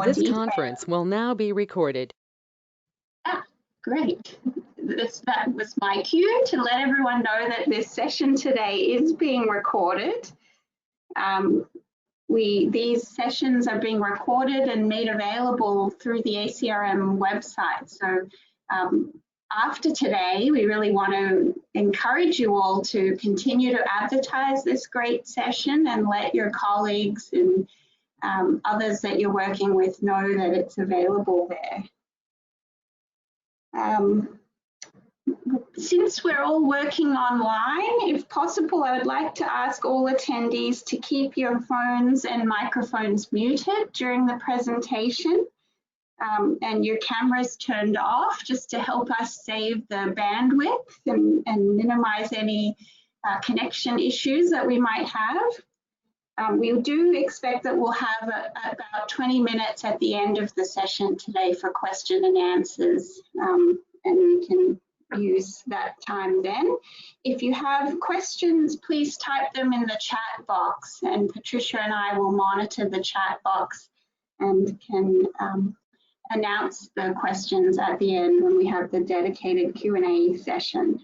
This detail. conference will now be recorded. Great. That was my cue to let everyone know that this session today is being recorded. These sessions are being recorded and made available through the ACRM website. So after today, we really want to encourage you all to continue to advertise this great session and let your colleagues and others that you're working with know that it's available there. Since we're all working online, if possible, I would like to ask all attendees to keep your phones and microphones muted during the presentation and your cameras turned off, just to help us save the bandwidth and minimize any connection issues that we might have. We do expect that we'll have about 20 minutes at the end of the session today for question and answers, and we can use that time then. If you have questions, please type them in the chat box, and Patricia and I will monitor the chat box and can announce the questions at the end when we have the dedicated Q&A session.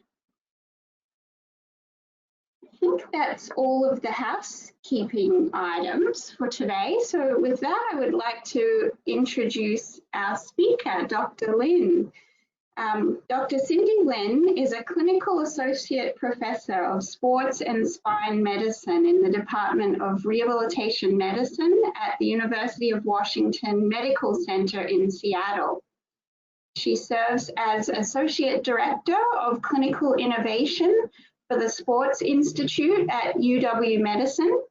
I think that's all of the housekeeping items for today. So with that, I would like to introduce our speaker, Dr. Lin. Dr. Cindy Lin is a clinical associate professor of sports and spine medicine in the Department of Rehabilitation Medicine at the University of Washington Medical Center in Seattle. She serves as Associate Director of Clinical Innovation for the Sports Institute at UW Medicine.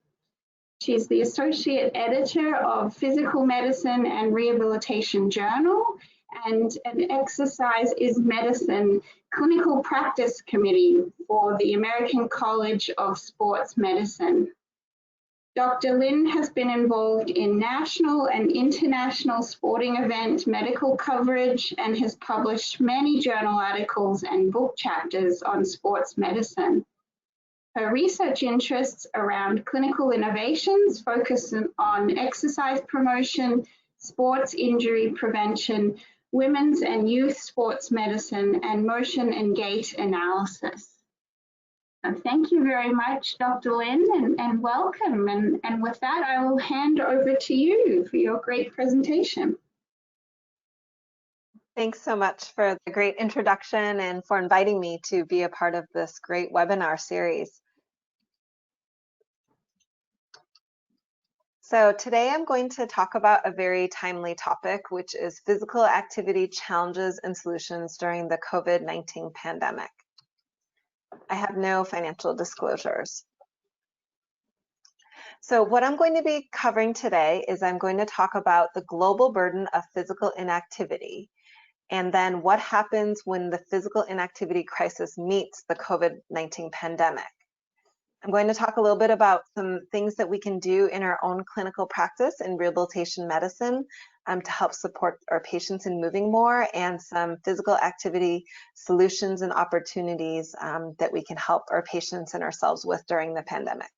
She's the Associate Editor of Physical Medicine and Rehabilitation Journal and an Exercise is Medicine Clinical Practice Committee for the American College of Sports Medicine. Dr. Lin has been involved in national and international sporting event medical coverage and has published many journal articles and book chapters on sports medicine. Her research interests around clinical innovations focus on exercise promotion, sports injury prevention, women's and youth sports medicine, and motion and gait analysis. Thank you very much, Dr. Lin, and welcome. And with that, I will hand over to you for your great presentation. Thanks so much for the great introduction and for inviting me to be a part of this great webinar series. So today I'm going to talk about a very timely topic, which is physical activity challenges and solutions during the COVID-19 pandemic. I have no financial disclosures. So what I'm going to be covering today is I'm going to talk about the global burden of physical inactivity, and then what happens when the physical inactivity crisis meets the COVID-19 pandemic. I'm going to talk a little bit about some things that we can do in our own clinical practice in rehabilitation medicine to help support our patients in moving more, and some physical activity solutions and opportunities that we can help our patients and ourselves with during the pandemic.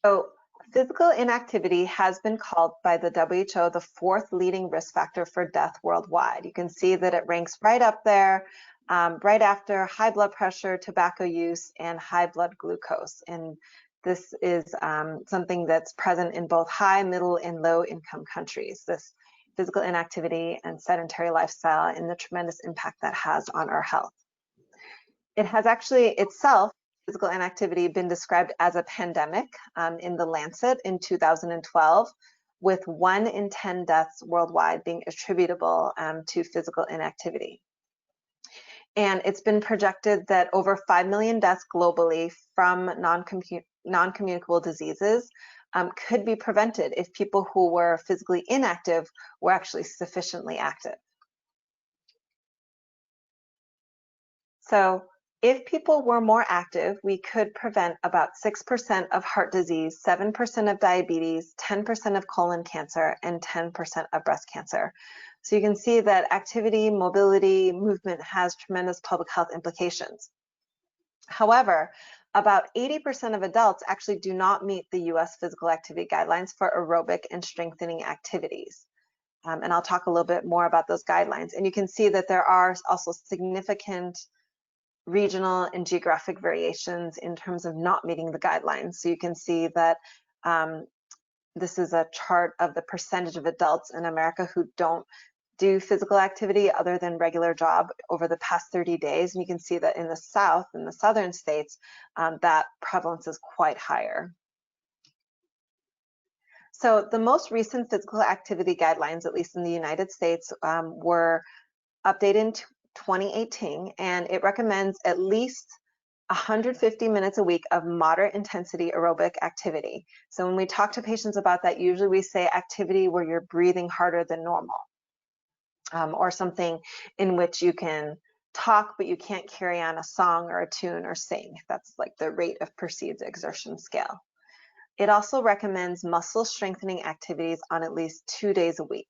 So physical inactivity has been called by the WHO the 4th leading risk factor for death worldwide. You can see that it ranks right up there, right after high blood pressure, tobacco use, and high blood glucose. And this is something that's present in both high, middle, and low income countries, this physical inactivity and sedentary lifestyle and the tremendous impact that has on our health. It has actually itself, physical inactivity, been described as a pandemic in The Lancet in 2012, with 1 in 10 deaths worldwide being attributable to physical inactivity. And it's been projected that over 5 million deaths globally from non-communicable diseases could be prevented if people who were physically inactive were actually sufficiently active. So if people were more active, we could prevent about 6% of heart disease, 7% of diabetes, 10% of colon cancer, and 10% of breast cancer. So you can see that activity, mobility, movement has tremendous public health implications. However, about 80% of adults actually do not meet the US physical activity guidelines for aerobic and strengthening activities. And I'll talk a little bit more about those guidelines. And you can see that there are also significant regional and geographic variations in terms of not meeting the guidelines. So you can see that this is a chart of the percentage of adults in America who don't do physical activity other than regular job over the past 30 days. And you can see that in the South, in the southern states, that prevalence is quite higher. So the most recent physical activity guidelines, at least in the United States, were updated in 2018, and it recommends at least 150 minutes a week of moderate intensity aerobic activity. So when we talk to patients about that, usually we say activity where you're breathing harder than normal, or something in which you can talk, but you can't carry on a song or a tune or sing. That's like the rate of perceived exertion scale. It also recommends muscle strengthening activities on at least 2 days a week.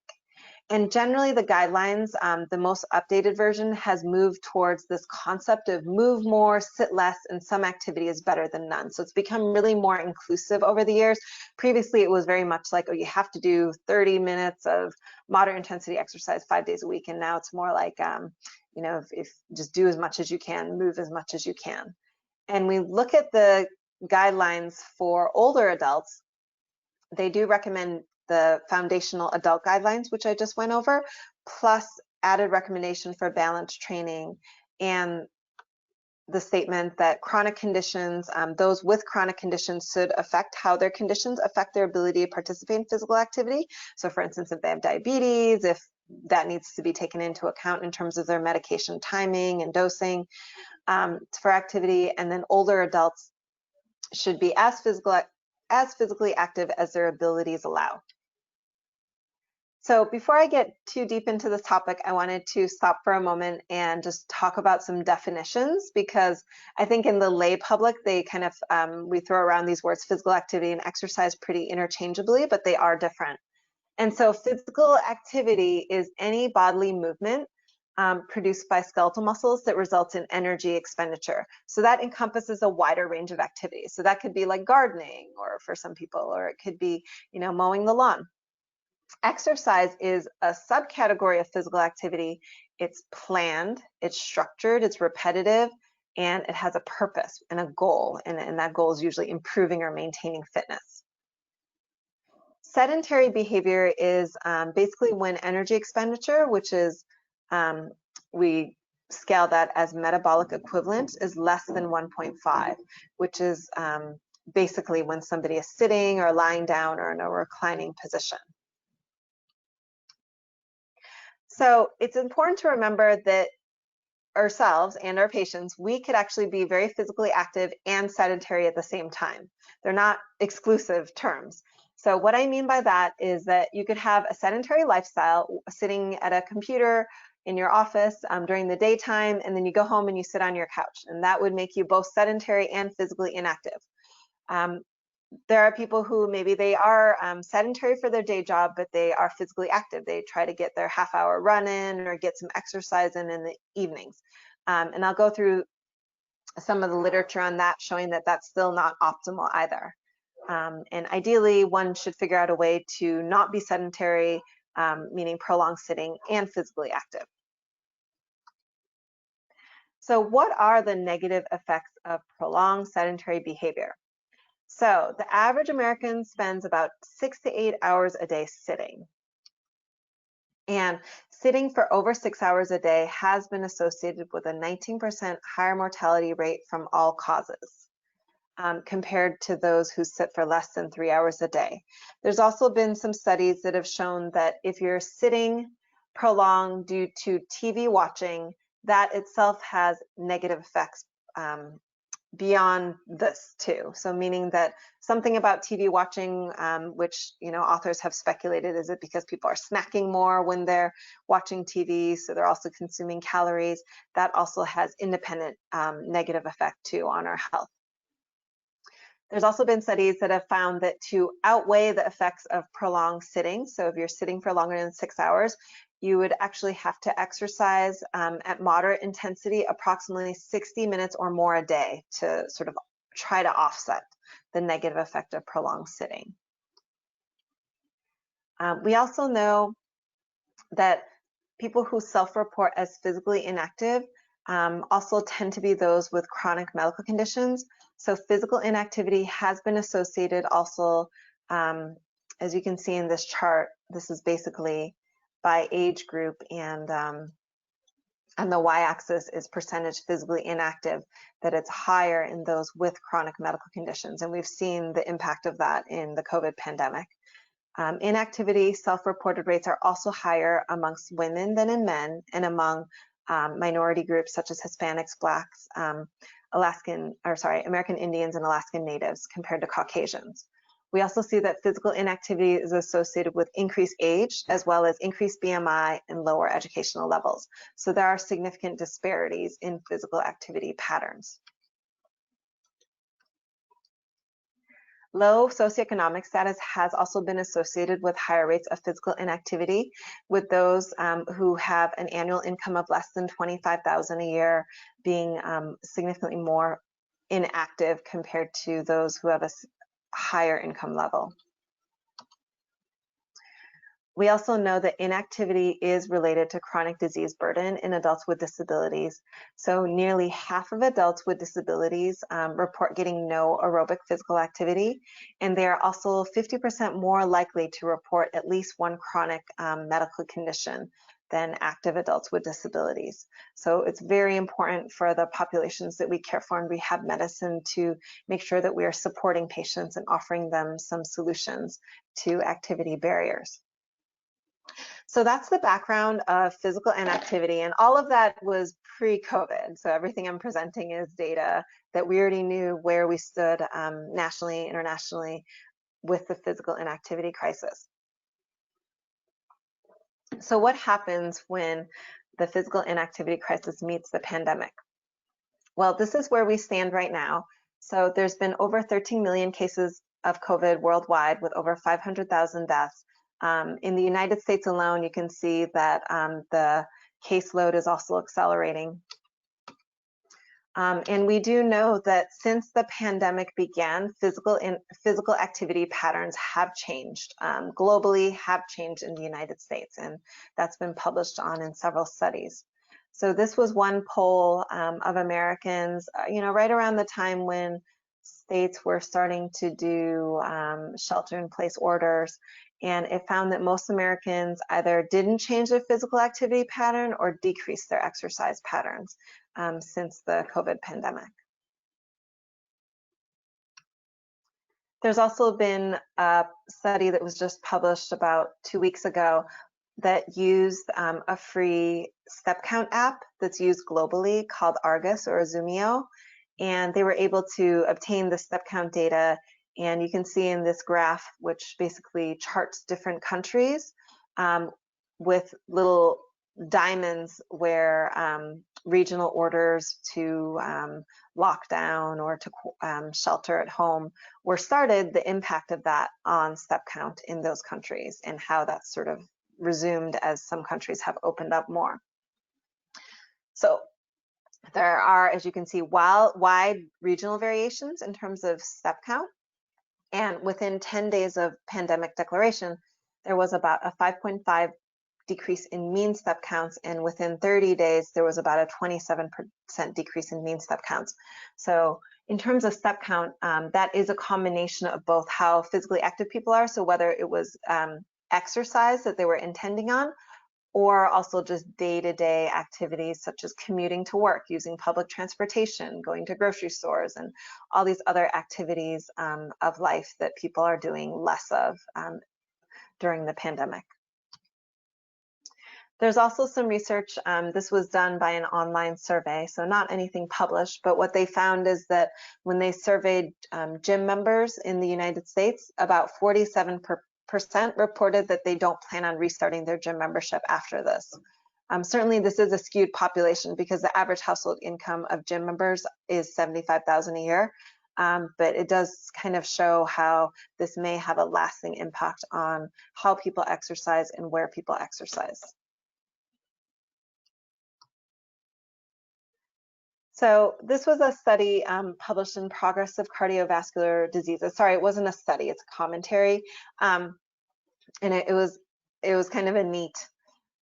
And generally the guidelines, the most updated version has moved towards this concept of move more, sit less, and some activity is better than none. So it's become really more inclusive over the years. Previously, it was very much like, oh, you have to do 30 minutes of moderate intensity exercise 5 days a week. And now it's more like, you know, if just do as much as you can, move as much as you can. And we look at the guidelines for older adults, they do recommend the foundational adult guidelines, which I just went over, plus added recommendation for balance training and the statement that chronic conditions, those with chronic conditions should affect how their conditions affect their ability to participate in physical activity. So for instance, if they have diabetes, if that needs to be taken into account in terms of their medication timing and dosing for activity. And then older adults should be as physically active as their abilities allow. So before I get too deep into this topic, I wanted to stop for a moment and just talk about some definitions, because I think in the lay public, they kind of, we throw around these words physical activity and exercise pretty interchangeably, but they are different. And so physical activity is any bodily movement produced by skeletal muscles that results in energy expenditure. So that encompasses a wider range of activities. So that could be like gardening, or for some people, or it could be, you know, mowing the lawn. Exercise is a subcategory of physical activity. It's planned, it's structured, it's repetitive, and it has a purpose and a goal. And that goal is usually improving or maintaining fitness. Sedentary behavior is basically when energy expenditure, which is, we scale that as metabolic equivalent, is less than 1.5, which is basically when somebody is sitting or lying down or in a reclining position. So it's important to remember that ourselves and our patients, we could actually be very physically active and sedentary at the same time. They're not exclusive terms. So what I mean by that is that you could have a sedentary lifestyle, sitting at a computer in your office during the daytime, and then you go home and you sit on your couch, and that would make you both sedentary and physically inactive. There are people who maybe they are sedentary for their day job, but they are physically active. They try to get their half-hour run in or get some exercise in the evenings. And I'll go through some of the literature on that, showing that that's still not optimal either. And ideally, one should figure out a way to not be sedentary, meaning prolonged sitting, and physically active. So what are the negative effects of prolonged sedentary behavior? So the average American spends about 6 to 8 hours a day sitting. And sitting for over 6 hours a day has been associated with a 19% higher mortality rate from all causes, compared to those who sit for less than 3 hours a day. There's also been some studies that have shown that if you're sitting prolonged due to TV watching, that itself has negative effects beyond this too. So meaning that something about TV watching, which, you know, authors have speculated, is it because people are snacking more when they're watching TV, so they're also consuming calories? That also has independent negative effect too on our health. There's also been studies that have found that to outweigh the effects of prolonged sitting, so if you're sitting for longer than 6 hours, you would actually have to exercise at moderate intensity approximately 60 minutes or more a day to sort of try to offset the negative effect of prolonged sitting. We also know that people who self-report as physically inactive also tend to be those with chronic medical conditions. So physical inactivity has been associated also, as you can see in this chart, this is basically by age group, and the y-axis is percentage physically inactive, that it's higher in those with chronic medical conditions. And we've seen the impact of that in the COVID pandemic. Inactivity self-reported rates are also higher amongst women than in men, and among minority groups such as Hispanics, Blacks, American Indians, and Alaskan Natives compared to Caucasians. We also see that physical inactivity is associated with increased age, as well as increased BMI and lower educational levels. So there are significant disparities in physical activity patterns. Low socioeconomic status has also been associated with higher rates of physical inactivity, with those who have an annual income of less than $25,000 a year being significantly more inactive compared to those who have a higher income level. We also know that inactivity is related to chronic disease burden in adults with disabilities. So nearly half of adults with disabilities report getting no aerobic physical activity, and they are also 50% more likely to report at least one chronic medical condition than active adults with disabilities. So it's very important for the populations that we care for in rehab medicine to make sure that we are supporting patients and offering them some solutions to activity barriers. So that's the background of physical inactivity, and all of that was pre-COVID. So everything I'm presenting is data that we already knew where we stood nationally, internationally with the physical inactivity crisis. So what happens when the physical inactivity crisis meets the pandemic? Well, this is where we stand right now. So there's been over 13 million cases of COVID worldwide, with over 500,000 deaths. In the United States alone, you can see that the caseload is also accelerating. And we do know that since the pandemic began, physical activity patterns have changed globally, have changed in the United States, and that's been published on in several studies. So this was one poll of Americans, right around the time when states were starting to do shelter-in-place orders, and it found that most Americans either didn't change their physical activity pattern or decreased their exercise patterns since the COVID pandemic. There's also been a study that was just published about 2 weeks ago that used a free step count app that's used globally called Argus or Zoomio, and they were able to obtain the step count data. And you can see in this graph, which basically charts different countries with little diamonds where regional orders to lock down or to shelter at home were started, the impact of that on step count in those countries, and how that's sort of resumed as some countries have opened up more. So there are, as you can see, wide regional variations in terms of step count. And within 10 days of pandemic declaration, there was about a 5.5 decrease in mean step counts, and within 30 days, there was about a 27% decrease in mean step counts. So in terms of step count, that is a combination of both how physically active people are, so whether it was exercise that they were intending on, or also just day-to-day activities such as commuting to work, using public transportation, going to grocery stores, and all these other activities of life that people are doing less of during the pandemic. There's also some research, this was done by an online survey, so not anything published, but what they found is that when they surveyed gym members in the United States, about 47% reported that they don't plan on restarting their gym membership after this. Certainly this is a skewed population because the average household income of gym members is $75,000 a year, but it does kind of show how this may have a lasting impact on how people exercise and where people exercise. So this was a study published in Progressive Cardiovascular Diseases. Sorry, it wasn't a study, it's a commentary. And it was kind of a neat,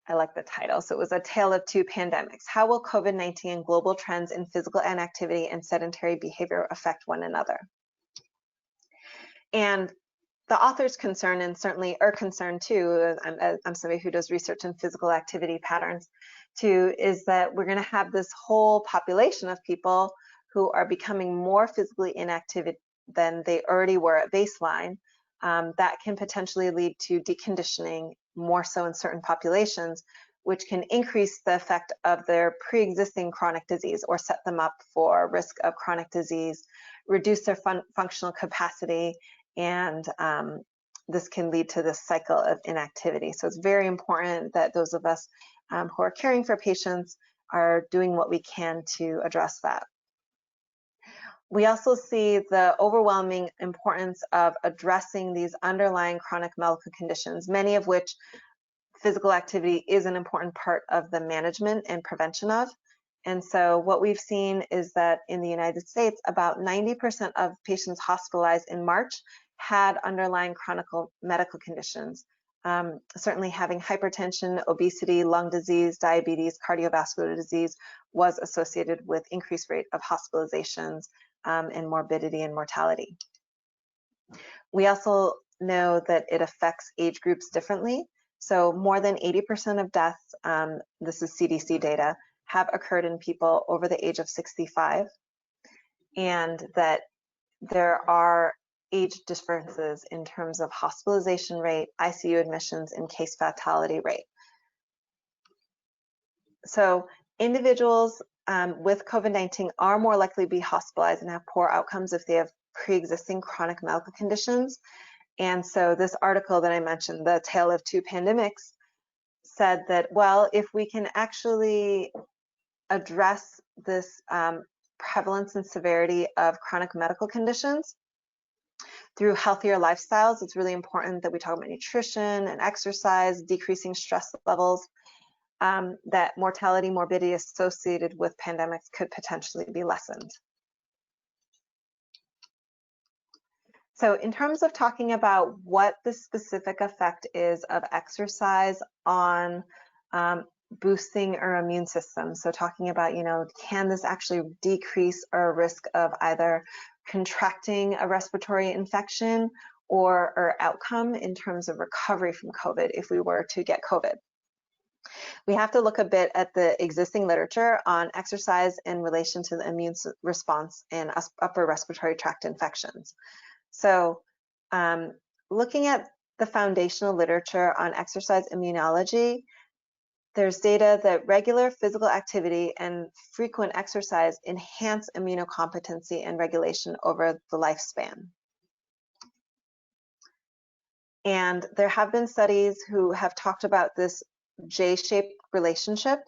I like the title. So it was A Tale of Two Pandemics. How will COVID-19 and global trends in physical inactivity and sedentary behavior affect one another? And the author's concern, and certainly our concern too, I'm somebody who does research in physical activity patterns too, is that we're going to have this whole population of people who are becoming more physically inactive than they already were at baseline. That can potentially lead to deconditioning, more so in certain populations, which can increase the effect of their pre-existing chronic disease or set them up for risk of chronic disease, reduce their functional capacity, and this can lead to this cycle of inactivity. So it's very important that those of us who are caring for patients are doing what we can to address that. We also see the overwhelming importance of addressing these underlying chronic medical conditions, many of which physical activity is an important part of the management and prevention of. And so what we've seen is that in the United States, about 90% of patients hospitalized in March had underlying chronic medical conditions. Certainly having hypertension, obesity, lung disease, diabetes, cardiovascular disease was associated with increased rate of hospitalizations and morbidity and mortality. We also know that it affects age groups differently. So more than 80% of deaths, this is CDC data, have occurred in people over the age of 65, and that there are age differences in terms of hospitalization rate, ICU admissions, and case fatality rate. So individuals with COVID-19 are more likely to be hospitalized and have poor outcomes if they have pre-existing chronic medical conditions. And so this article that I mentioned, The Tale of Two Pandemics, said that, well, if we can actually address this prevalence and severity of chronic medical conditions through healthier lifestyles, it's really important that we talk about nutrition and exercise, decreasing stress levels, that mortality, morbidity associated with pandemics could potentially be lessened. So in terms of talking about what the specific effect is of exercise on boosting our immune system, so talking about, can this actually decrease our risk of either contracting a respiratory infection or our outcome in terms of recovery from COVID if we were to get COVID? We have to look a bit at the existing literature on exercise in relation to the immune response in upper respiratory tract infections. So looking at the foundational literature on exercise immunology, there's data that regular physical activity and frequent exercise enhance immunocompetency and regulation over the lifespan. And there have been studies who have talked about this J-shaped relationship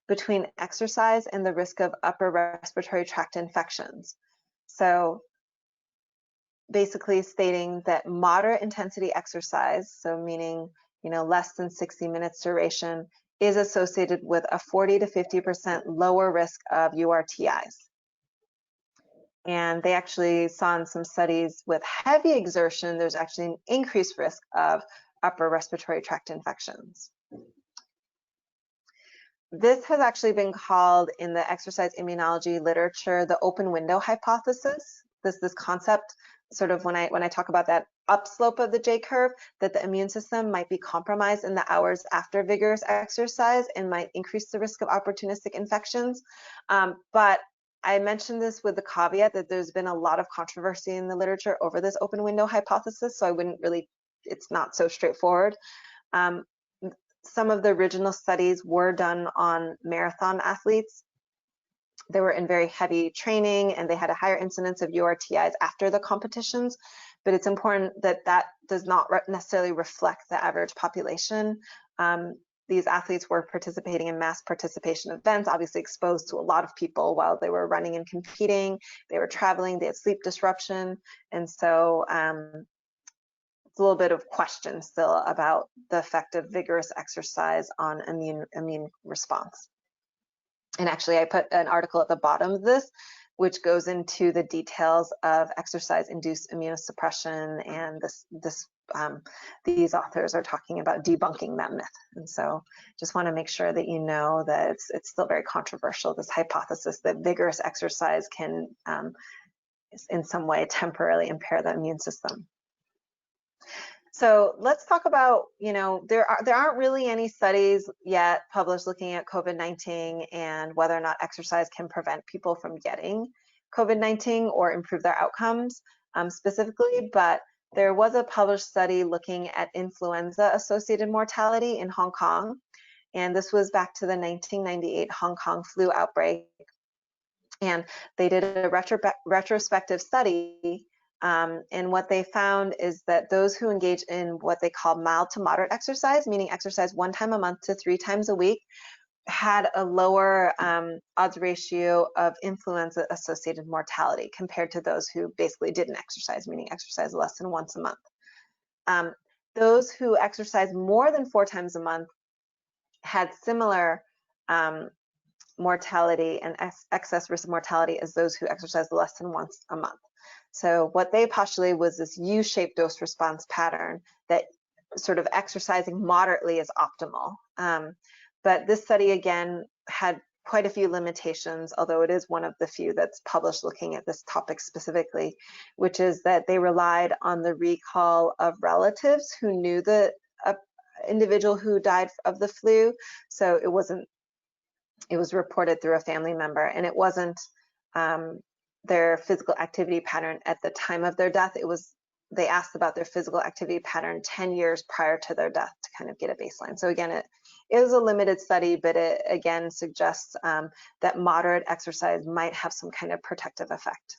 between exercise and the risk of upper respiratory tract infections. So basically stating that moderate intensity exercise, so meaning less than 60 minutes duration, is associated with a 40 to 50% lower risk of URTIs. And they actually saw in some studies with heavy exertion, there's actually an increased risk of upper respiratory tract infections. This has actually been called in the exercise immunology literature the open window hypothesis. This concept, sort of when I talk about that upslope of the J curve, that the immune system might be compromised in the hours after vigorous exercise and might increase the risk of opportunistic infections. But I mentioned this with the caveat that there's been a lot of controversy in the literature over this open window hypothesis, so I wouldn't really, it's not so straightforward. Some of the original studies were done on marathon athletes. They were in very heavy training and they had a higher incidence of URTIs after the competitions, but it's important that that does not necessarily reflect the average population. These athletes were participating in mass participation events, obviously exposed to a lot of people while they were running and competing. They were traveling, they had sleep disruption, and so it's a little bit of question still about the effect of vigorous exercise on immune response. And actually, I put an article at the bottom of this, which goes into the details of exercise-induced immunosuppression, and these authors are talking about debunking that myth. And so just want to make sure that you know that it's still very controversial, this hypothesis that vigorous exercise can in some way temporarily impair the immune system. So let's talk about, there aren't really any studies yet published looking at COVID-19 and whether or not exercise can prevent people from getting COVID-19 or improve their outcomes specifically, but there was a published study looking at influenza-associated mortality in Hong Kong, and this was back to the 1998 Hong Kong flu outbreak. And they did a retrospective study, and what they found is that those who engage in what they call mild to moderate exercise, meaning exercise 1 time a month to 3 times a week, had a lower odds ratio of influenza-associated mortality compared to those who basically didn't exercise, meaning exercise less than once a month. Those who exercise more than 4 times a month had similar mortality and excess risk of mortality as those who exercise less than once a month. So what they postulated was this U-shaped dose response pattern, that sort of exercising moderately is optimal. But this study, again, had quite a few limitations, although it is one of the few that's published looking at this topic specifically, which is that they relied on the recall of relatives who knew the individual who died of the flu. So it was reported through a family member, and it wasn't their physical activity pattern at the time of their death. They asked about their physical activity pattern 10 years prior to their death to kind of get a baseline. So again, it is a limited study, but it again suggests that moderate exercise might have some kind of protective effect.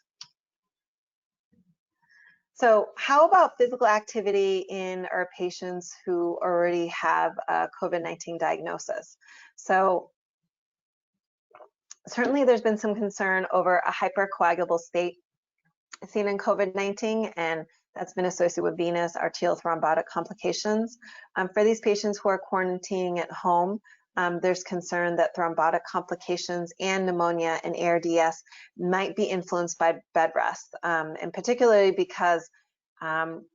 So how about physical activity in our patients who already have a COVID-19 diagnosis? So certainly there's been some concern over a hypercoagulable state seen in COVID-19, and that's been associated with venous arterial thrombotic complications. For these patients who are quarantining at home, there's concern that thrombotic complications and pneumonia and ARDS might be influenced by bed rest, and particularly because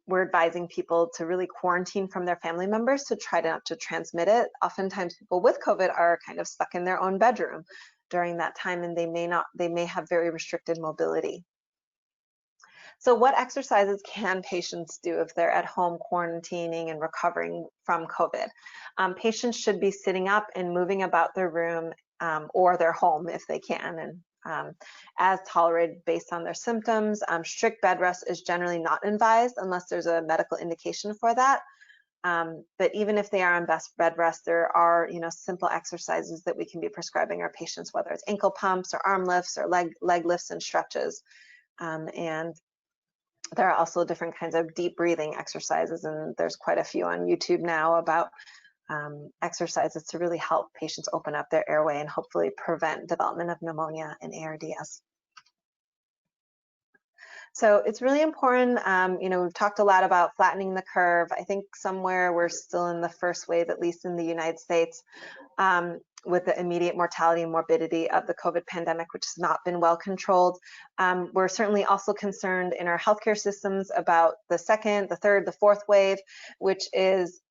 we're advising people to really quarantine from their family members to try not to transmit it. Oftentimes people with COVID are kind of stuck in their own bedroom during that time, and they may have very restricted mobility. So what exercises can patients do if they're at home quarantining and recovering from COVID? Patients should be sitting up and moving about their room or their home if they can, and as tolerated based on their symptoms. Strict bed rest is generally not advised unless there's a medical indication for that. But even if they are on bed rest, there are simple exercises that we can be prescribing our patients, whether it's ankle pumps or arm lifts or leg lifts and stretches. And there are also different kinds of deep breathing exercises, and there's quite a few on YouTube now about exercises to really help patients open up their airway and hopefully prevent development of pneumonia and ARDS. So it's really important, we've talked a lot about flattening the curve. I think somewhere we're still in the first wave, at least in the United States, with the immediate mortality and morbidity of the COVID pandemic, which has not been well controlled. We're certainly also concerned in our healthcare systems about the second, the third, the fourth wave, which is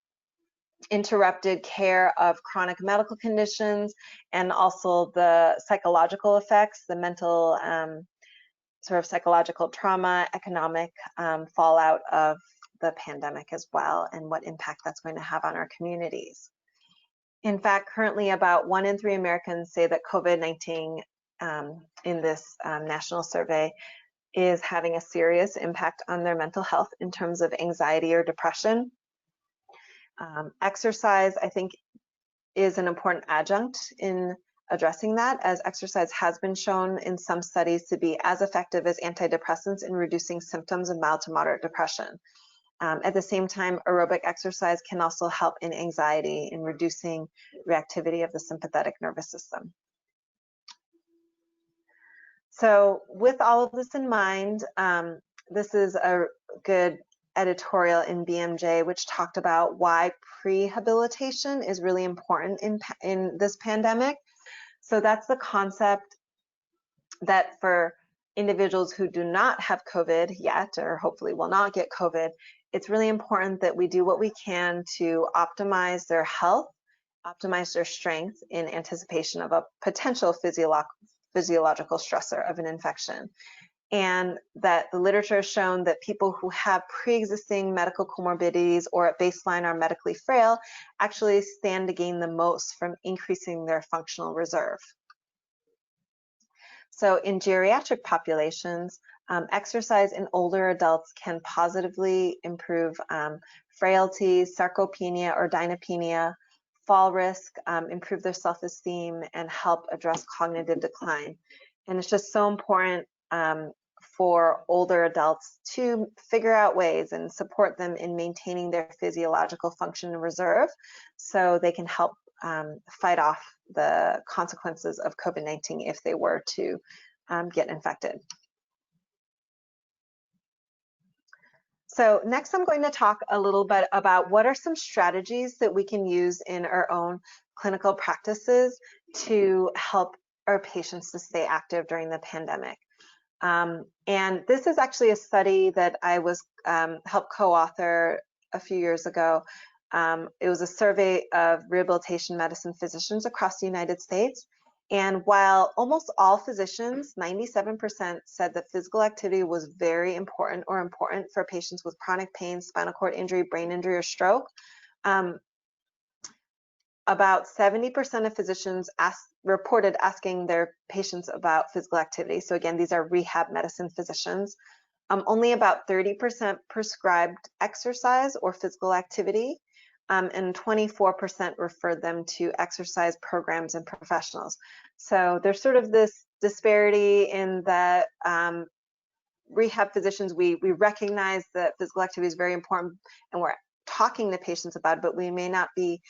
interrupted care of chronic medical conditions, and also the psychological effects, the mental sort of psychological trauma, economic fallout of the pandemic as well, and what impact that's going to have on our communities. In fact, currently about 1 in 3 Americans say that COVID-19 in this national survey is having a serious impact on their mental health in terms of anxiety or depression. Exercise, I think, is an important adjunct in addressing that, as exercise has been shown in some studies to be as effective as antidepressants in reducing symptoms of mild to moderate depression. At the same time, aerobic exercise can also help in anxiety in reducing reactivity of the sympathetic nervous system. So with all of this in mind, this is a good editorial in BMJ which talked about why prehabilitation is really important in this pandemic. So that's the concept that for individuals who do not have COVID yet, or hopefully will not get COVID, it's really important that we do what we can to optimize their health, optimize their strength in anticipation of a potential physiological stressor of an infection. And that the literature has shown that people who have pre-existing medical comorbidities or at baseline are medically frail actually stand to gain the most from increasing their functional reserve. So in geriatric populations, exercise in older adults can positively improve frailty, sarcopenia or dynapenia, fall risk, improve their self-esteem, and help address cognitive decline. And it's just so important for older adults to figure out ways and support them in maintaining their physiological function and reserve so they can help fight off the consequences of COVID-19 if they were to get infected. So next I'm going to talk a little bit about what are some strategies that we can use in our own clinical practices to help our patients to stay active during the pandemic. And this is actually a study that I was helped co-author a few years ago. It was a survey of rehabilitation medicine physicians across the United States. And while almost all physicians, 97%, said that physical activity was very important or important for patients with chronic pain, spinal cord injury, brain injury, or stroke, about 70% of physicians reported asking their patients about physical activity. So again, these are rehab medicine physicians. Only about 30% prescribed exercise or physical activity, and 24% referred them to exercise programs and professionals. So there's sort of this disparity in that rehab physicians, we recognize that physical activity is very important and we're talking to patients about it, but we may not be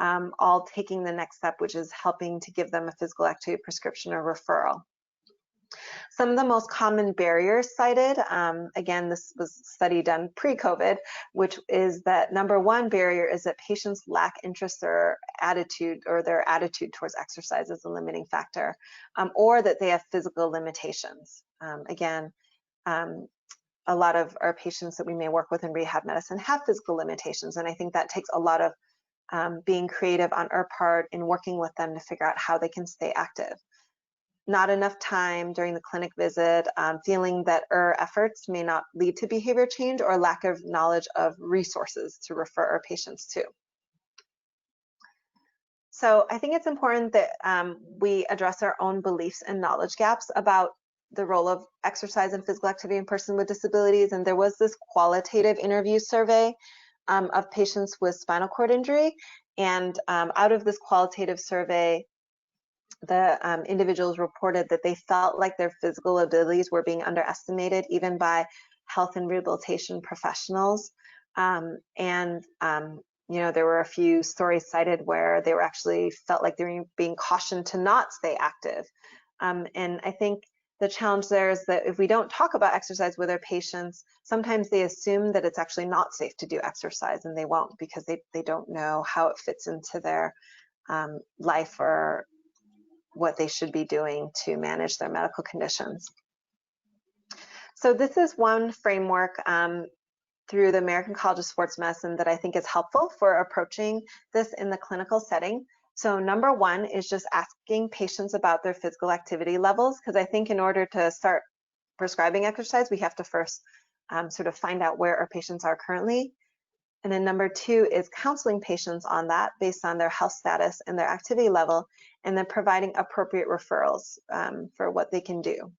all taking the next step, which is helping to give them a physical activity prescription or referral. Some of the most common barriers cited, again, this was a study done pre-COVID, which is that number one barrier is that patients lack interest or attitude, or their attitude towards exercise is a limiting factor, or that they have physical limitations. Again, a lot of our patients that we may work with in rehab medicine have physical limitations, and I think that takes a lot of being creative on our part in working with them to figure out how they can stay active. Not enough time during the clinic visit, feeling that our efforts may not lead to behavior change, or lack of knowledge of resources to refer our patients to. So I think it's important that we address our own beliefs and knowledge gaps about the role of exercise and physical activity in persons with disabilities. And there was this qualitative interview survey of patients with spinal cord injury. And out of this qualitative survey, the individuals reported that they felt like their physical abilities were being underestimated, even by health and rehabilitation professionals. You know, there were a few stories cited where they were actually felt like they were being cautioned to not stay active. And I think the challenge there is that if we don't talk about exercise with our patients, sometimes they assume that it's actually not safe to do exercise, and they won't, because they don't know how it fits into their life or what they should be doing to manage their medical conditions. So this is one framework through the American College of Sports Medicine that I think is helpful for approaching this in the clinical setting. So number one is just asking patients about their physical activity levels, because I think in order to start prescribing exercise, we have to first sort of find out where our patients are currently. And then number two is counseling patients on that based on their health status and their activity level, and then providing appropriate referrals for what they can do.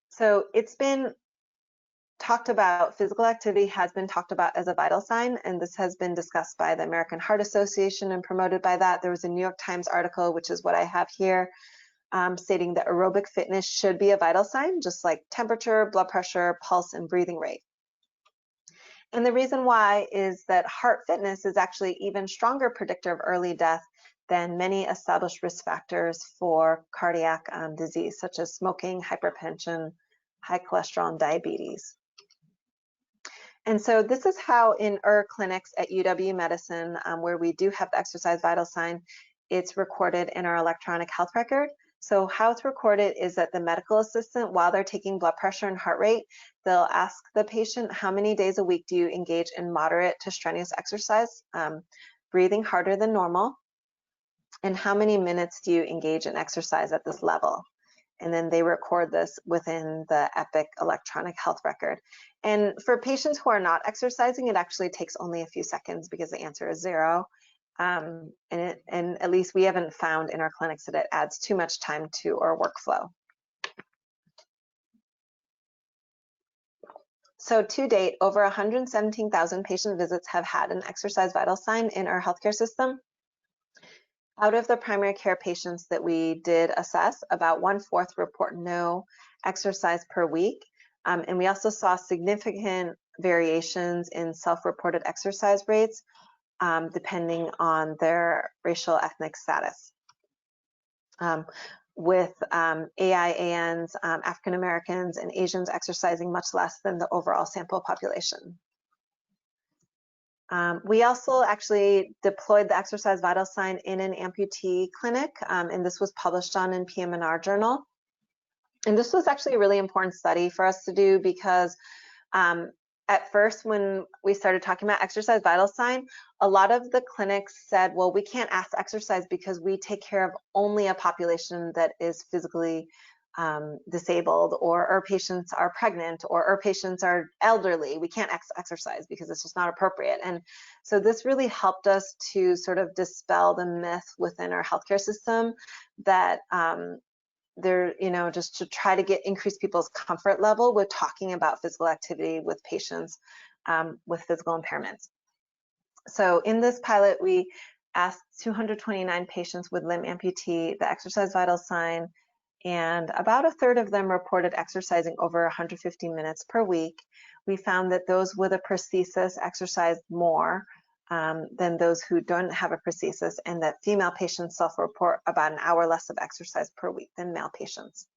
So it's been talked about, physical activity has been talked about as a vital sign, and this has been discussed by the American Heart Association and promoted by that. There was a New York Times article, which is what I have here, stating that aerobic fitness should be a vital sign, just like temperature, blood pressure, pulse, and breathing rate. And the reason why is that heart fitness is actually even stronger predictor of early death than many established risk factors for cardiac disease, such as smoking, hypertension, high cholesterol, and diabetes. And so this is how in our clinics at UW Medicine, where we do have the exercise vital sign, it's recorded in our electronic health record. So how it's recorded is that the medical assistant, while they're taking blood pressure and heart rate, they'll ask the patient, how many days a week do you engage in moderate to strenuous exercise, breathing harder than normal, and how many minutes do you engage in exercise at this level? And then they record this within the Epic electronic health record. And for patients who are not exercising, it actually takes only a few seconds because the answer is 0. And at least we haven't found in our clinics that it adds too much time to our workflow. So to date, over 117,000 patient visits have had an exercise vital sign in our healthcare system. Out of the primary care patients that we did assess, about 1/4 report no exercise per week. And we also saw significant variations in self-reported exercise rates depending on their racial ethnic status. With AIANs, African Americans, and Asians exercising much less than the overall sample population. We also actually deployed the exercise vital sign in an amputee clinic, and this was published on in PM&R Journal. And this was actually a really important study for us to do because at first, when we started talking about exercise vital sign, a lot of the clinics said, well, we can't ask exercise because we take care of only a population that is physically disabled, or our patients are pregnant, or our patients are elderly. We can't exercise because it's just not appropriate. And so this really helped us to sort of dispel the myth within our healthcare system that just to try to increase people's comfort level with talking about physical activity with patients with physical impairments. So in this pilot, we asked 229 patients with limb amputee the exercise vital sign, and about 1/3 of them reported exercising over 150 minutes per week. We found that those with a prosthesis exercised more than those who don't have a prosthesis, and that female patients self-report about an hour less of exercise per week than male patients.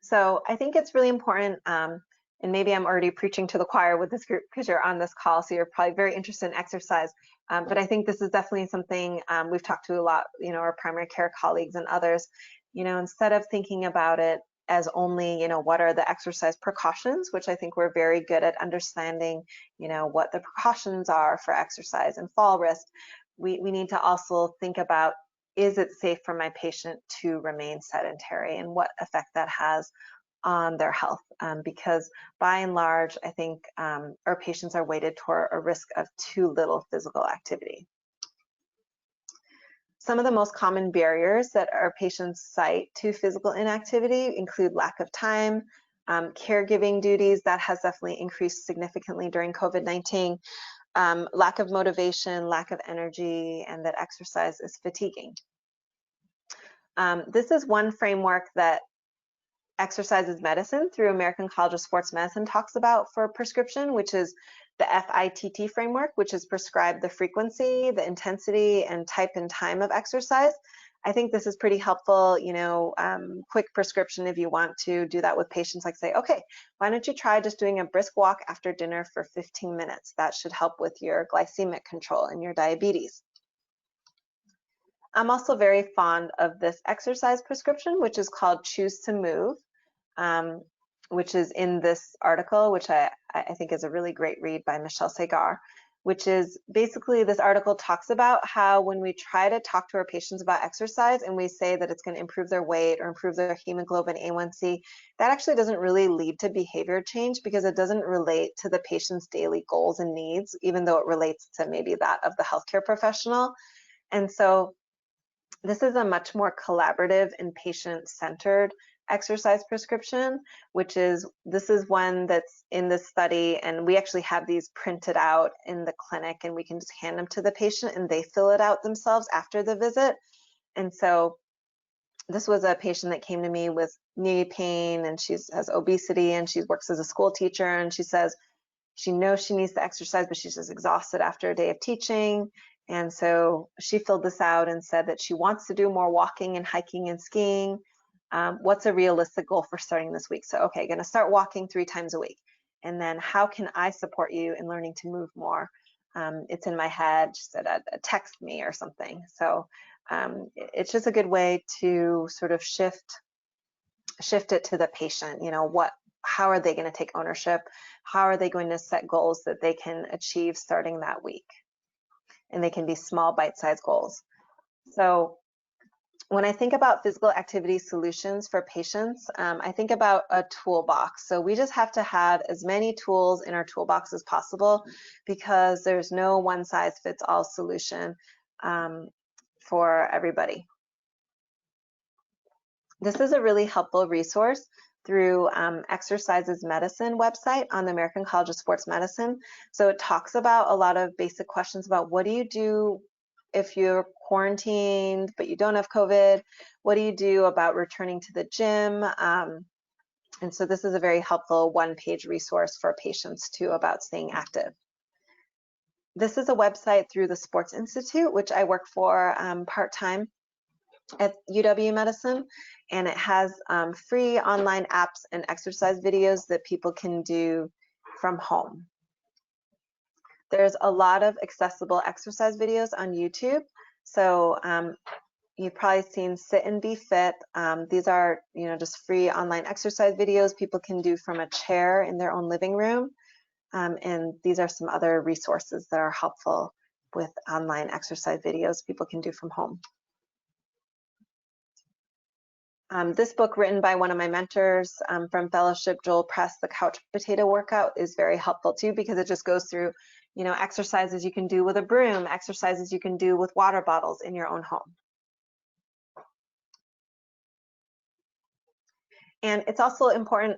So I think it's really important, and maybe I'm already preaching to the choir with this group because you're on this call, so you're probably very interested in exercise. But I think this is definitely something we've talked to a lot, our primary care colleagues and others, instead of thinking about it as only, what are the exercise precautions, which I think we're very good at understanding, what the precautions are for exercise and fall risk. We need to also think about, is it safe for my patient to remain sedentary, and what effect that has on their health? Because by and large, I think our patients are weighted toward a risk of too little physical activity. Some of the most common barriers that our patients cite to physical inactivity include lack of time, caregiving duties, that has definitely increased significantly during COVID-19, lack of motivation, lack of energy, and that exercise is fatiguing. This is one framework that Exercise is Medicine through American College of Sports Medicine talks about for prescription, which is the FITT framework, which is prescribed the frequency, the intensity, and type and time of exercise. I think this is pretty helpful, quick prescription if you want to do that with patients, like say, okay, why don't you try just doing a brisk walk after dinner for 15 minutes? That should help with your glycemic control and your diabetes. I'm also very fond of this exercise prescription, which is called Choose to Move, which is in this article, which I think is a really great read by Michelle Segar, which is basically, this article talks about how when we try to talk to our patients about exercise and we say that it's going to improve their weight or improve their hemoglobin A1C, that actually doesn't really lead to behavior change because it doesn't relate to the patient's daily goals and needs, even though it relates to maybe that of the healthcare professional. And so this is a much more collaborative and patient-centered exercise prescription, this is one that's in this study, and we actually have these printed out in the clinic, and we can just hand them to the patient and they fill it out themselves after the visit. And so this was a patient that came to me with knee pain, and she has obesity, and she works as a school teacher, and she says she knows she needs to exercise, but she's just exhausted after a day of teaching. And so she filled this out and said that she wants to do more walking and hiking and skiing. What's a realistic goal for starting this week? So, okay, going to start walking 3 times a week. And then how can I support you in learning to move more? it's in my head, she said, text me or something. So it's just a good way to sort of shift it to the patient. You know, how are they going to take ownership? How are they going to set goals that they can achieve starting that week? And they can be small bite-sized goals. So when I think about physical activity solutions for patients, I think about a toolbox. So we just have to have as many tools in our toolbox as possible, because there's no one-size-fits-all solution for everybody. This is a really helpful resource through Exercises Medicine website on the American College of Sports Medicine. So it talks about a lot of basic questions about what do you do if you're quarantined but you don't have COVID? What do you do about returning to the gym? And so this is a very helpful one-page resource for patients too about staying active. This is a website through the Sports Institute, which I work for part-time at UW-Medicine, and it has free online apps and exercise videos that people can do from home. There's a lot of accessible exercise videos on YouTube. So you've probably seen Sit and Be Fit. These are, you know, just free online exercise videos people can do from a chair in their own living room. And these are some other resources that are helpful with online exercise videos people can do from home. This book, written by one of my mentors from fellowship, Joel Press, The Couch Potato Workout, is very helpful too, because it just goes through, you know, exercises you can do with a broom, exercises you can do with water bottles in your own home. And it's also important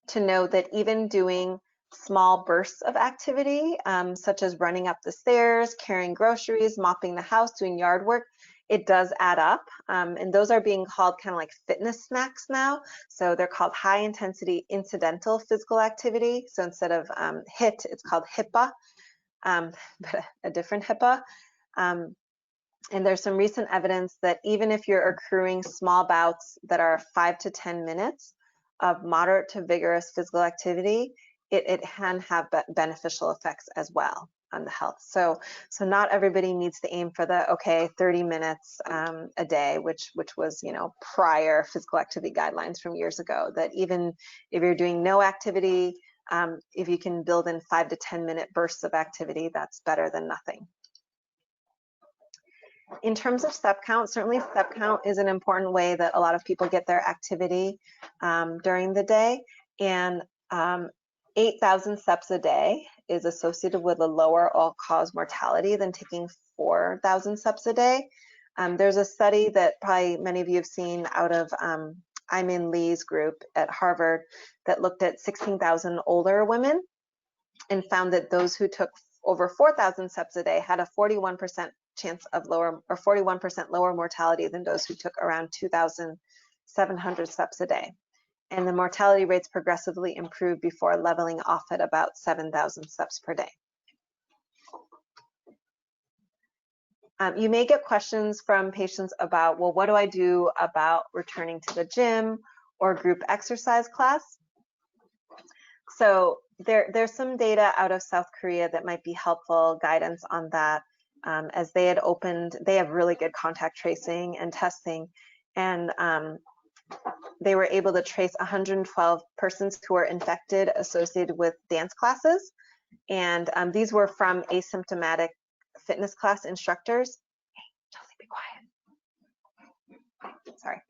to know that even doing small bursts of activity, such as running up the stairs, carrying groceries, mopping the house, doing yard work, it does add up. And those are being called kind of like fitness snacks now. So they're called high intensity incidental physical activity. So instead of HIIT, it's called HIPAA, but a different HIPAA. And there's some recent evidence that even if you're accruing small bouts that are 5 to 10 minutes of moderate to vigorous physical activity, it can have beneficial effects as well on the health. So not everybody needs to aim for the 30 minutes a day, which was, you know, prior physical activity guidelines from years ago. That even if you're doing no activity, if you can build in 5 to 10 minute bursts of activity, that's better than nothing. In terms of step count, certainly step count is an important way that a lot of people get their activity during the day, and 8,000 steps a day is associated with a lower all-cause mortality than taking 4,000 steps a day. There's a study that probably many of you have seen out of Imin Lee's group at Harvard that looked at 16,000 older women and found that those who took over 4,000 steps a day had a 41% chance of 41% lower mortality than those who took around 2,700 steps a day. And the mortality rates progressively improved before leveling off at about 7,000 steps per day. You may get questions from patients about, well, what do I do about returning to the gym or group exercise class? So there's some data out of South Korea that might be helpful guidance on that, as they have really good contact tracing and testing, and they were able to trace 112 persons who were infected associated with dance classes. And these were from asymptomatic fitness class instructors. Hey, Chelsea, be quiet. Sorry.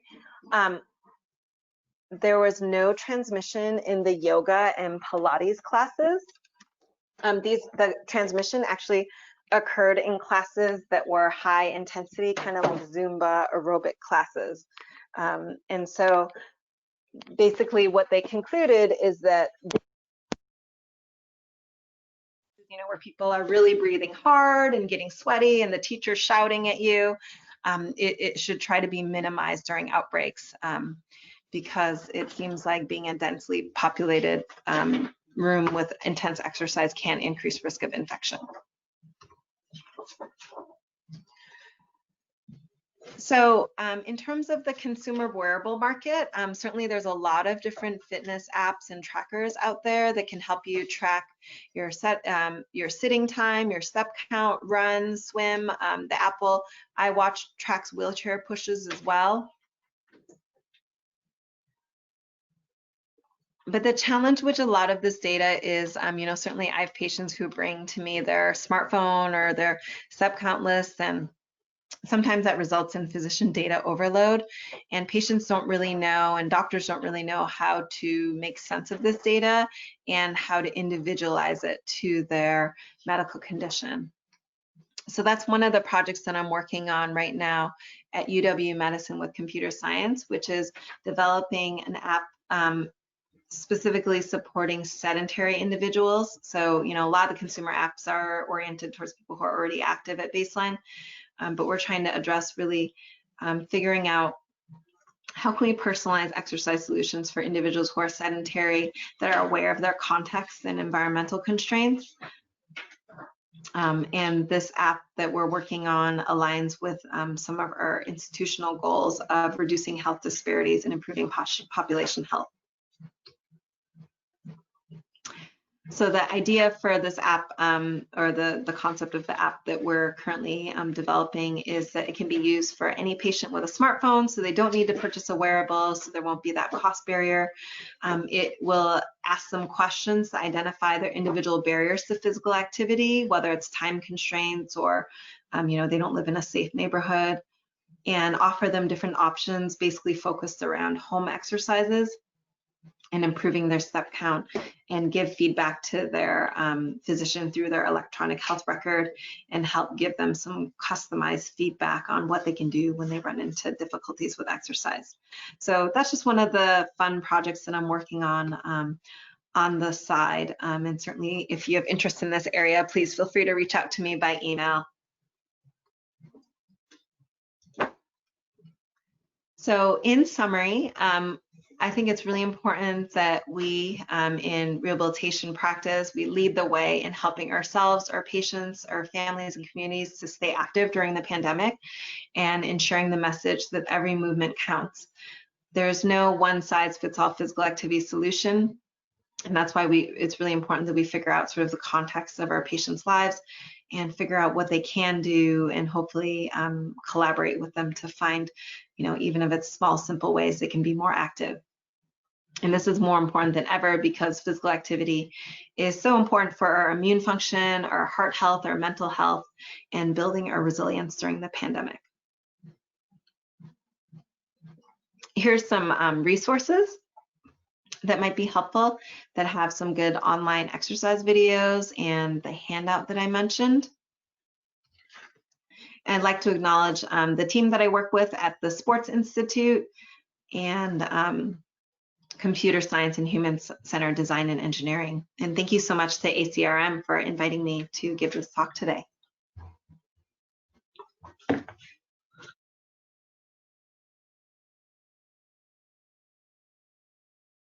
There was no transmission in the yoga and Pilates classes. The transmission actually occurred in classes that were high intensity, kind of like Zumba aerobic classes. And so basically what they concluded is that, you know, where people are really breathing hard and getting sweaty and the teacher's shouting at you, it should try to be minimized during outbreaks, because it seems like being a densely populated room with intense exercise can increase risk of infection. So in terms of the consumer wearable market, certainly there's a lot of different fitness apps and trackers out there that can help you track your sitting time, your step count, run, swim. The Apple iWatch tracks wheelchair pushes as well. But the challenge with a lot of this data is, certainly I have patients who bring to me their smartphone or their step count lists, and sometimes that results in physician data overload, and patients don't really know, and doctors don't really know how to make sense of this data and how to individualize it to their medical condition. So that's one of the projects that I'm working on right now at UW Medicine with computer science, which is developing an app specifically supporting sedentary individuals. So, a lot of the consumer apps are oriented towards people who are already active at baseline, but we're trying to address really figuring out how can we personalize exercise solutions for individuals who are sedentary, that are aware of their context and environmental constraints. And this app that we're working on aligns with some of our institutional goals of reducing health disparities and improving population health. So the idea for this app, or the concept of the app that we're currently developing, is that it can be used for any patient with a smartphone, so they don't need to purchase a wearable, so there won't be that cost barrier. It will ask them questions to identify their individual barriers to physical activity, whether it's time constraints or they don't live in a safe neighborhood, and offer them different options basically focused around home exercises and improving their step count, and give feedback to their physician through their electronic health record, and help give them some customized feedback on what they can do when they run into difficulties with exercise. So that's just one of the fun projects that I'm working on the side. And certainly if you have interest in this area, please feel free to reach out to me by email. So in summary, I think it's really important that we, in rehabilitation practice, we lead the way in helping ourselves, our patients, our families, and communities to stay active during the pandemic, and ensuring the message that every movement counts. There's no one-size-fits-all physical activity solution, and that's why it's really important that we figure out sort of the context of our patients' lives and figure out what they can do, and hopefully collaborate with them to find, even if it's small, simple ways they can be more active. And this is more important than ever because physical activity is so important for our immune function, our heart health, our mental health, and building our resilience during the pandemic. Here's some resources that might be helpful that have some good online exercise videos and the handout that I mentioned. And I'd like to acknowledge the team that I work with at the Sports Institute and Computer Science and Human-Centered Design and Engineering. And thank you so much to ACRM for inviting me to give this talk today.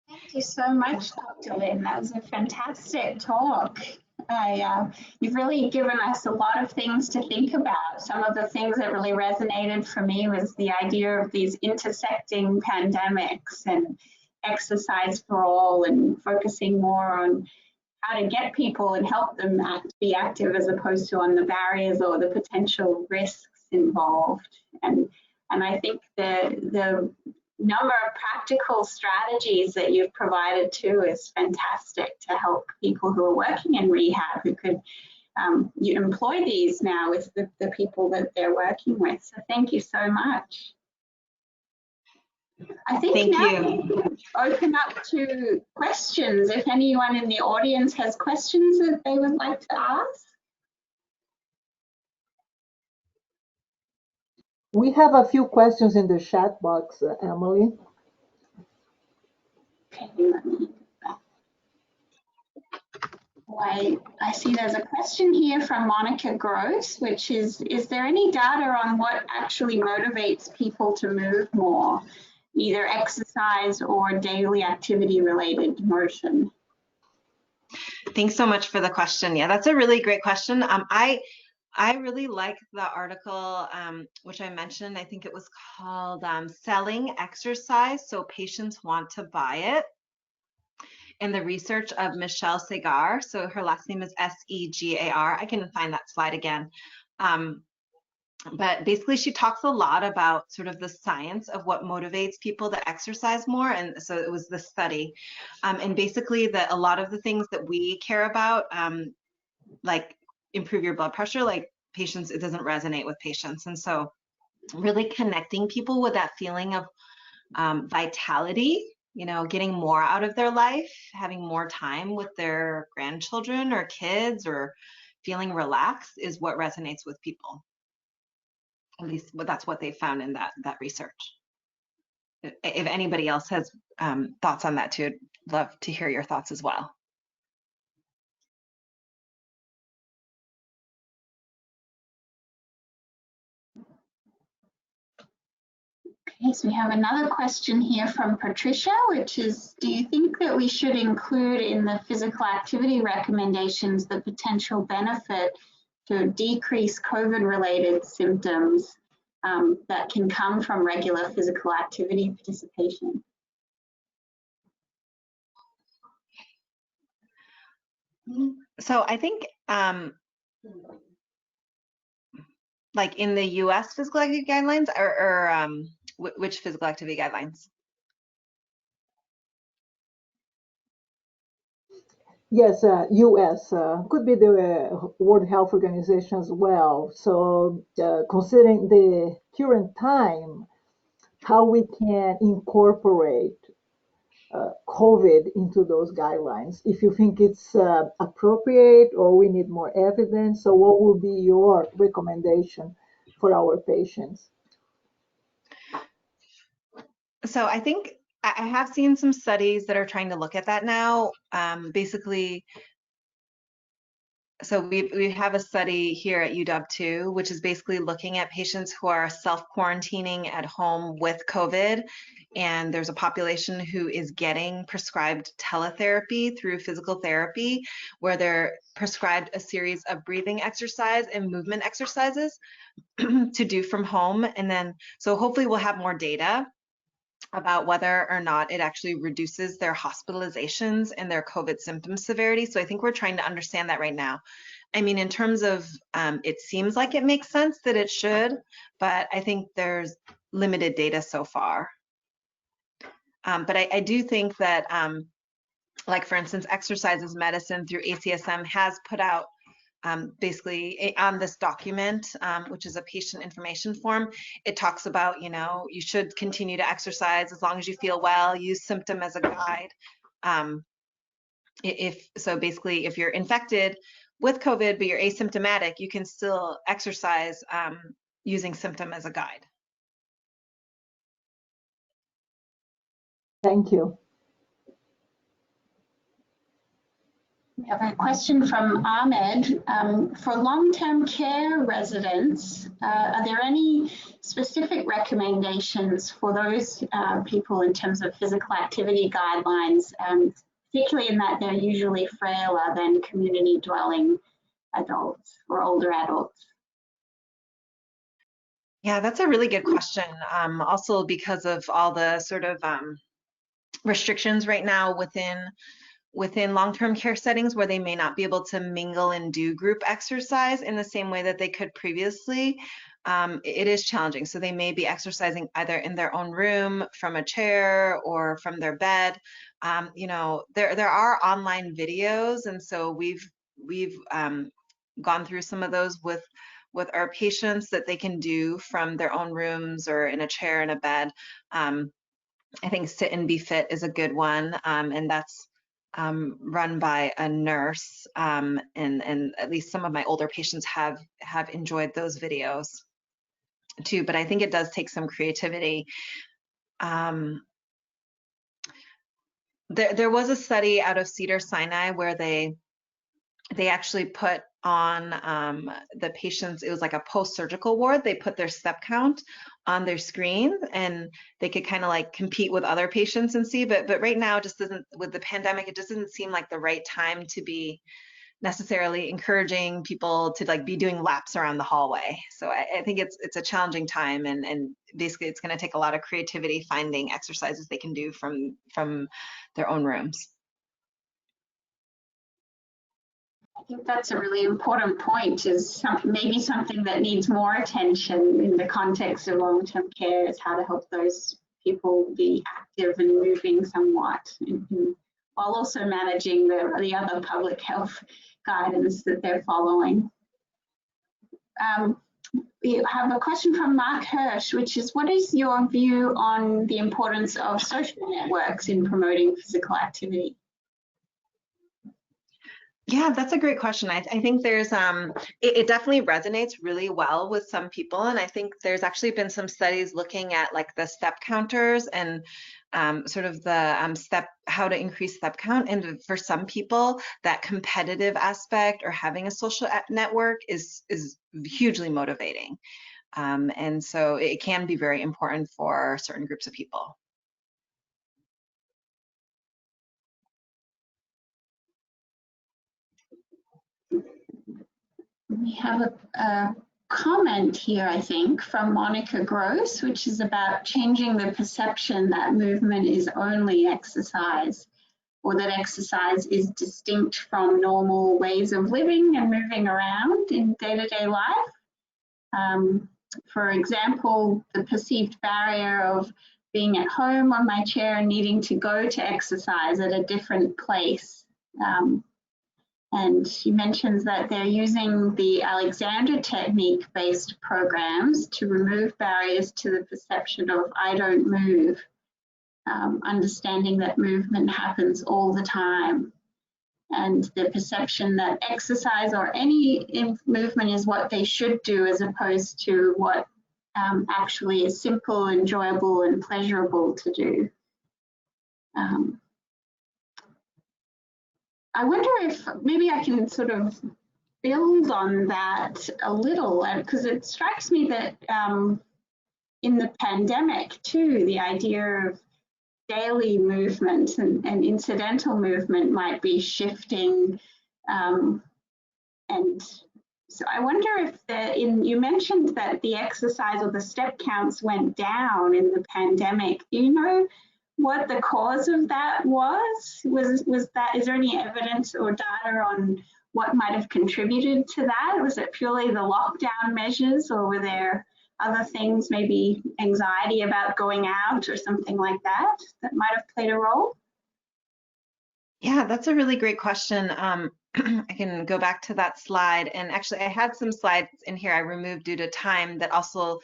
Thank you so much, Dr. Lynn. That was a fantastic talk. You've really given us a lot of things to think about. Some of the things that really resonated for me was the idea of these intersecting pandemics and exercise for all, and focusing more on how to get people and help them be active as opposed to on the barriers or the potential risks involved. And I think the number of practical strategies that you've provided too is fantastic to help people who are working in rehab, who could you employ these now with the people that they're working with. So thank you so much. I think now open up to questions. If anyone in the audience has questions that they would like to ask. We have a few questions in the chat box, Emily. Okay, I see there's a question here from Monica Gross, which is there any data on what actually motivates people to move more, either exercise or daily activity related motion? Thanks so much for the question. Yeah, that's a really great question. I really like the article, which I mentioned. I think it was called Selling Exercise So Patients Want to Buy It, and the research of Michelle Segar. So her last name is Segar. I can find that slide again. But basically she talks a lot about sort of the science of what motivates people to exercise more. And so it was the study. And basically that a lot of the things that we care about, like improve your blood pressure, like patients, it doesn't resonate with patients. And so really connecting people with that feeling of vitality, you know, getting more out of their life, having more time with their grandchildren or kids, or feeling relaxed is what resonates with people. At least that's what they found in that research. If anybody else has thoughts on that too, I'd love to hear your thoughts as well. Okay, so we have another question here from Patricia, which is, do you think that we should include in the physical activity recommendations the potential benefit to decrease COVID-related symptoms that can come from regular physical activity participation? So I think like in the US physical activity guidelines, or which physical activity guidelines? Yes, US could be the World Health Organization as well. So considering the current time, how we can incorporate COVID into those guidelines, if you think it's appropriate or we need more evidence. So what would be your recommendation for our patients? So I think I have seen some studies that are trying to look at that now. Basically, so we have a study here at UW too, which is basically looking at patients who are self-quarantining at home with COVID. And there's a population who is getting prescribed teletherapy through physical therapy, where they're prescribed a series of breathing exercise and movement exercises to do from home. And then, so hopefully we'll have more data about whether or not it actually reduces their hospitalizations and their COVID symptom severity. So I think we're trying to understand that right now. I mean, in terms of, it seems like it makes sense that it should, but I think there's limited data so far. But I do think that, like for instance, Exercise is Medicine through ACSM has put out basically on this document, which is a patient information form, it talks about, you know, you should continue to exercise as long as you feel well, use symptom as a guide. So basically, if you're infected with COVID, but you're asymptomatic, you can still exercise using symptom as a guide. Thank you. We have a question from Ahmed. For long-term care residents, are there any specific recommendations for those people in terms of physical activity guidelines, particularly in that they're usually frailer than community dwelling adults or older adults? Yeah, that's a really good question. Also because of all the sort of restrictions right now within long-term care settings, where they may not be able to mingle and do group exercise in the same way that they could previously, it is challenging. So they may be exercising either in their own room, from a chair, or from their bed. You know, there are online videos, and so we've gone through some of those with our patients that they can do from their own rooms or in a chair in a bed. I think Sit and Be Fit is a good one, and that's run by a nurse, and at least some of my older patients have enjoyed those videos too, but I think it does take some creativity. There was a study out of Cedars-Sinai where they actually put on the patients, it was like a post-surgical ward, they put their step count on their screen, and they could kind of like compete with other patients and see, but right now just doesn't, with the pandemic, it just doesn't seem like the right time to be necessarily encouraging people to like be doing laps around the hallway. So I think it's a challenging time, and basically it's going to take a lot of creativity finding exercises they can do from their own rooms. I think that's a really important point, is maybe something that needs more attention in the context of long-term care, is how to help those people be active and moving somewhat, while also managing the other public health guidance that they're following. We have a question from Mark Hirsch, which is, what is your view on the importance of social networks in promoting physical activity? Yeah, that's a great question. I think there's it definitely resonates really well with some people, and I think there's actually been some studies looking at like the step counters and sort of the how to increase step count. And for some people, that competitive aspect or having a social network is hugely motivating, and so it can be very important for certain groups of people. We have a comment here, I think, from Monica Gross, which is about changing the perception that movement is only exercise, or that exercise is distinct from normal ways of living and moving around in day-to-day life. For example, the perceived barrier of being at home on my chair and needing to go to exercise at a different place. And she mentions that they're using the Alexander technique-based programs to remove barriers to the perception of I don't move, understanding that movement happens all the time, and the perception that exercise or any movement is what they should do, as opposed to what actually is simple, enjoyable, and pleasurable to do. I wonder if maybe I can sort of build on that a little, because it strikes me that in the pandemic too, the idea of daily movement and incidental movement might be shifting. And so I wonder if you mentioned that the exercise or the step counts went down in the pandemic. Do you know what the cause of that was? Was that, is there any evidence or data on what might have contributed to that? Was it purely the lockdown measures, or were there other things, maybe anxiety about going out or something like that, that might have played a role? Yeah, that's a really great question. I can go back to that slide, and actually I had some slides in here I removed due to time that also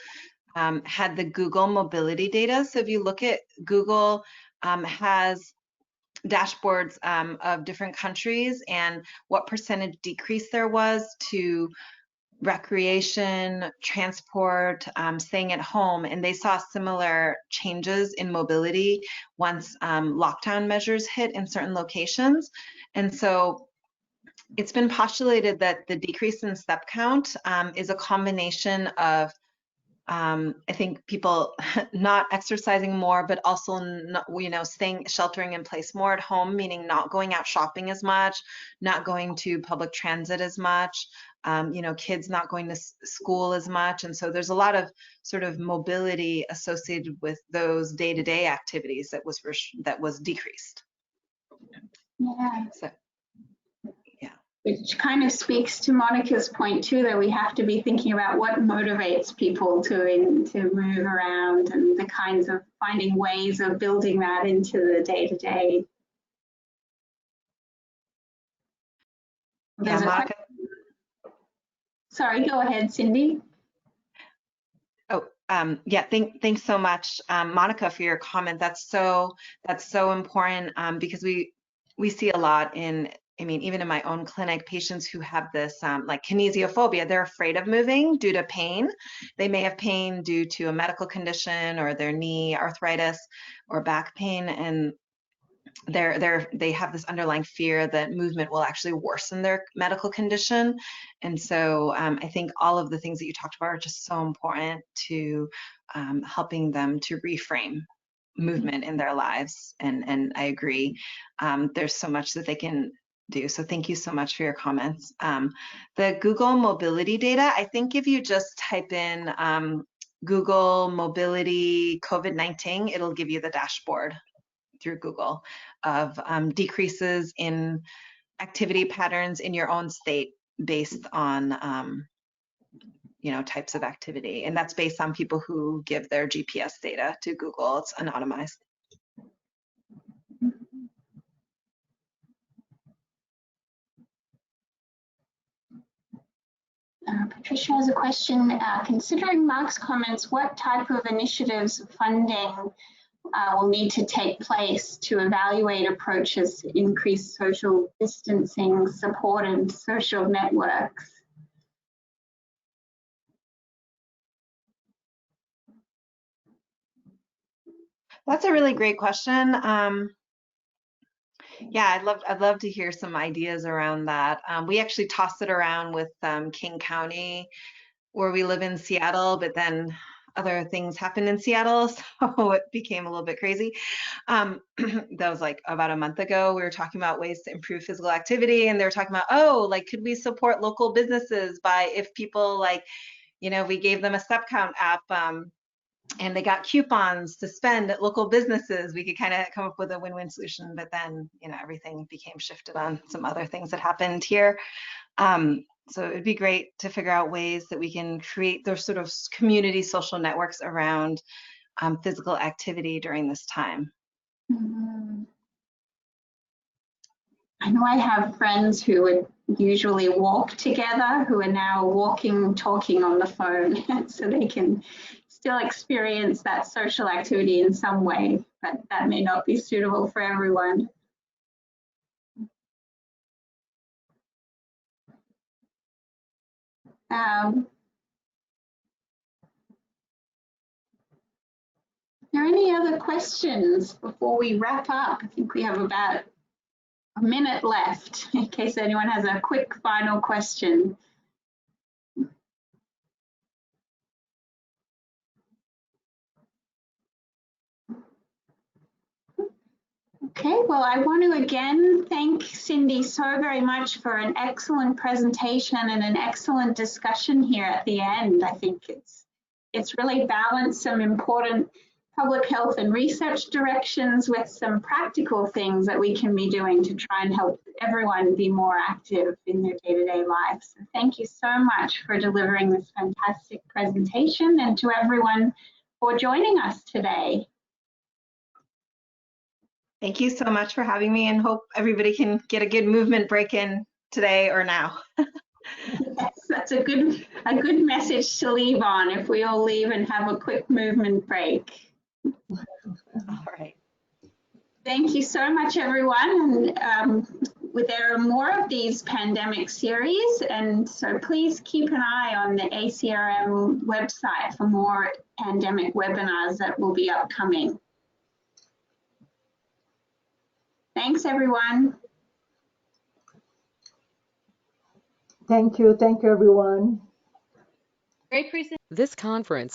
had the Google mobility data. So if you look at Google, has dashboards of different countries and what percentage decrease there was to recreation, transport, staying at home, and they saw similar changes in mobility once lockdown measures hit in certain locations. And so it's been postulated that the decrease in step count is a combination of I think people not exercising more, but also not, sheltering in place more at home, meaning not going out shopping as much, not going to public transit as much, kids not going to school as much. And so there's a lot of sort of mobility associated with those day-to-day activities that was decreased. Yeah. So, which kind of speaks to Monica's point too, that we have to be thinking about what motivates people to move around, and the kinds of finding ways of building that into the day-to-day. Yeah, Monica. Sorry, go ahead, Cindy. Oh, yeah, thanks so much, Monica, for your comment. That's so important, because we see a lot in, even in my own clinic, patients who have this like kinesiophobia. They're afraid of moving due to pain. They may have pain due to a medical condition or their knee arthritis or back pain, and they have this underlying fear that movement will actually worsen their medical condition. And so I think all of the things that you talked about are just so important to helping them to reframe movement in their lives. And I agree, there's so much that they can do. So thank you so much for your comments. The Google mobility data, I think if you just type in Google mobility COVID-19, it'll give you the dashboard through Google of decreases in activity patterns in your own state based on types of activity. And that's based on people who give their GPS data to Google. It's anonymized. Patricia has a question. Considering Mark's comments, what type of initiatives of funding will need to take place to evaluate approaches to increase social distancing, supported social networks? That's a really great question. Yeah, I'd love to hear some ideas around that. We actually tossed it around with King County, where we live in Seattle, but then other things happened in Seattle, so it became a little bit crazy. That was like about a month ago. We were talking about ways to improve physical activity, and they were talking about, oh, like, could we support local businesses by if people we gave them a step count app and they got coupons to spend at local businesses, we could kind of come up with a win-win solution. But then, everything became shifted on some other things that happened here. So it'd be great to figure out ways that we can create those sort of community social networks around physical activity during this time. I know I have friends who would usually walk together who are now walking, talking on the phone so they can still experience that social activity in some way, but that may not be suitable for everyone. Are there any other questions before we wrap up? I think we have about a minute left in case anyone has a quick final question. Okay, well, I want to again thank Cindy so very much for an excellent presentation and an excellent discussion here at the end. I think it's really balanced some important public health and research directions with some practical things that we can be doing to try and help everyone be more active in their day-to-day lives. So thank you so much for delivering this fantastic presentation, and to everyone for joining us today. Thank you so much for having me, and hope everybody can get a good movement break in today or now. Yes, that's a good message to leave on, if we all leave and have a quick movement break. All right. Thank you so much, everyone. And there are more of these pandemic series, and so please keep an eye on the ACRM website for more pandemic webinars that will be upcoming. Thanks, everyone. Thank you, everyone. This conference